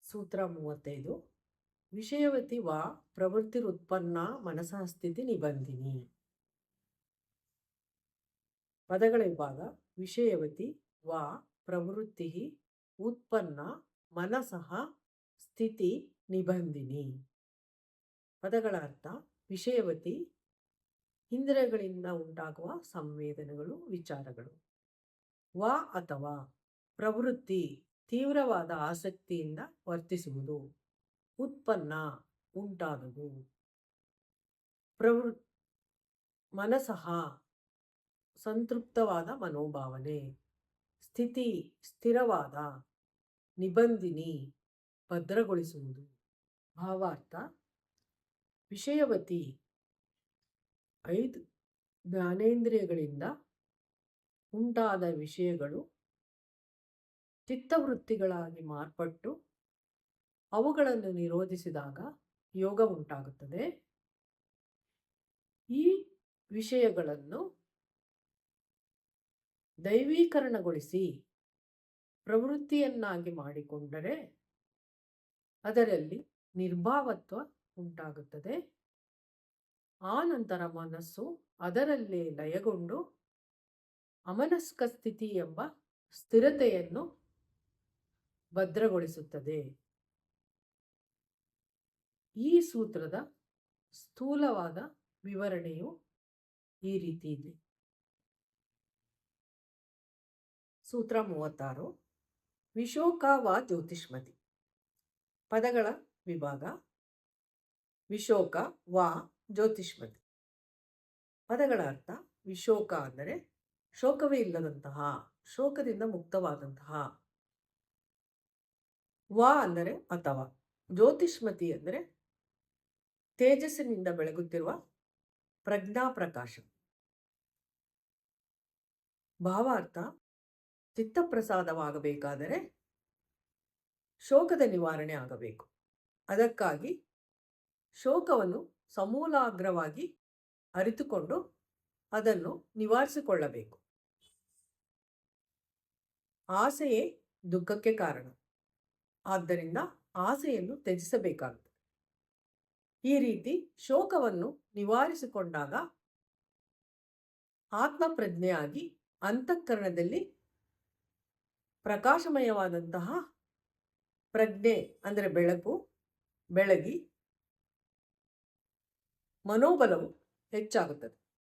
ಸೂತ್ರ 35. ವಿಷಯವತಿ ವಾ ಪ್ರವೃತ್ತಿರುತ್ಪನ್ನ ಮನಸಃ ಸ್ಥಿತಿ ನಿಬಂಧಿನಿ. ಪದಗಳ ವಿಭಾಗ. ವಿಷಯವತಿ ವಾ ಪ್ರವೃತ್ತಿ ಉತ್ಪನ್ನ ಮನಸಃ ಸ್ಥಿತಿ ನಿಬಂಧಿನಿ. ಪದಗಳ ಅರ್ಥ. ವಿಷಯವತಿ ಇಂದ್ರಿಯಗಳಿಂದ ಉಂಟಾಗುವ ಸಂವೇದನೆಗಳು, ವಿಚಾರಗಳು. ವಾ ಅಥವಾ ಪ್ರವೃತ್ತಿ ತೀವ್ರವಾದ ಆಸಕ್ತಿಯಿಂದ ವರ್ತಿಸುವುದು. ಉತ್ಪನ್ನ ಉಂಟಾದುದು. ಮನಸಃ ಸಂತೃಪ್ತವಾದ ಮನೋಭಾವನೆ. ಸ್ಥಿತಿ ಸ್ಥಿರವಾದ. ನಿಬಂಧಿನಿ ಭದ್ರಗೊಳಿಸುವುದು. ಭಾವಾರ್ಥ. ವಿಷಯವತಿ 5 ಜ್ಞಾನೇಂದ್ರಿಯಗಳಿಂದ ಉಂಟಾದ ವಿಷಯಗಳು ಚಿತ್ತವೃತ್ತಿಗಳಾಗಿ ಮಾರ್ಪಟ್ಟು ಅವುಗಳನ್ನು ನಿರೋಧಿಸಿದಾಗ ಯೋಗ ಉಂಟಾಗುತ್ತದೆ. ಈ ವಿಷಯಗಳನ್ನು ದೈವೀಕರಣಗೊಳಿಸಿ ಪ್ರವೃತ್ತಿಯನ್ನಾಗಿ ಮಾಡಿಕೊಂಡರೆ ಅದರಲ್ಲಿ ನಿರ್ಭಾವತ್ವ ಉಂಟಾಗುತ್ತದೆ. ಆ ನಂತರ ಮನಸ್ಸು ಅದರಲ್ಲೇ ಲಯಗೊಂಡು ಅಮನಸ್ಕ ಸ್ಥಿತಿ ಎಂಬ ಸ್ಥಿರತೆಯನ್ನು ಭದ್ರಗೊಳಿಸುತ್ತದೆ. ಈ ಸೂತ್ರದ ಸ್ಥೂಲವಾದ ವಿವರಣೆಯು ಈ ರೀತಿ ಇದೆ. ಸೂತ್ರ 36. ವಿಶೋಕ ವಾ ಜ್ಯೋತಿಷ್ಮತಿ. ಪದಗಳ ವಿಭಾಗ. ವಿಶೋಕ ವಾ ಜ್ಯೋತಿಷ್ಮತಿ. ಪದಗಳ ಅರ್ಥ. ವಿಶೋಕ ಅಂದರೆ ಶೋಕವೇ ಇಲ್ಲದಂತಹ, ಶೋಕದಿಂದ ಮುಕ್ತವಾದಂತಹ. ವಾ ಅಂದರೆ ಅಥವಾ. ಜ್ಯೋತಿಷ್ಮತಿ ಅಂದರೆ ತೇಜಸ್ಸಿನಿಂದ ಬೆಳಗುತ್ತಿರುವ ಪ್ರಜ್ಞಾಪ್ರಕಾಶ. ಭಾವಾರ್ಥ. ಚಿತ್ತಪ್ರಸಾದವಾಗಬೇಕಾದರೆ ಶೋಕದ ನಿವಾರಣೆ ಆಗಬೇಕು. ಅದಕ್ಕಾಗಿ ಶೋಕವನ್ನು ಸಮೂಲಾಗ್ರವಾಗಿ ಅರಿತುಕೊಂಡು ಅದನ್ನು ನಿವಾರಿಸಿಕೊಳ್ಳಬೇಕು. ಆಸೆಯೇ ದುಃಖಕ್ಕೆ ಕಾರಣ. ಆದ್ದರಿಂದ ಆಸೆಯನ್ನು ತ್ಯಜಿಸಬೇಕಾಗುತ್ತದೆ. ಈ ರೀತಿ ಶೋಕವನ್ನು ನಿವಾರಿಸಿಕೊಂಡಾಗ ಆತ್ಮಪ್ರಜ್ಞೆಯಾಗಿ ಅಂತಃಕರಣದಲ್ಲಿ ಪ್ರಕಾಶಮಯವಾದಂತಹ ಪ್ರಜ್ಞೆ ಅಂದರೆ ಬೆಳಗಿ ಮನೋಬಲವು ಹೆಚ್ಚಾಗುತ್ತದೆ.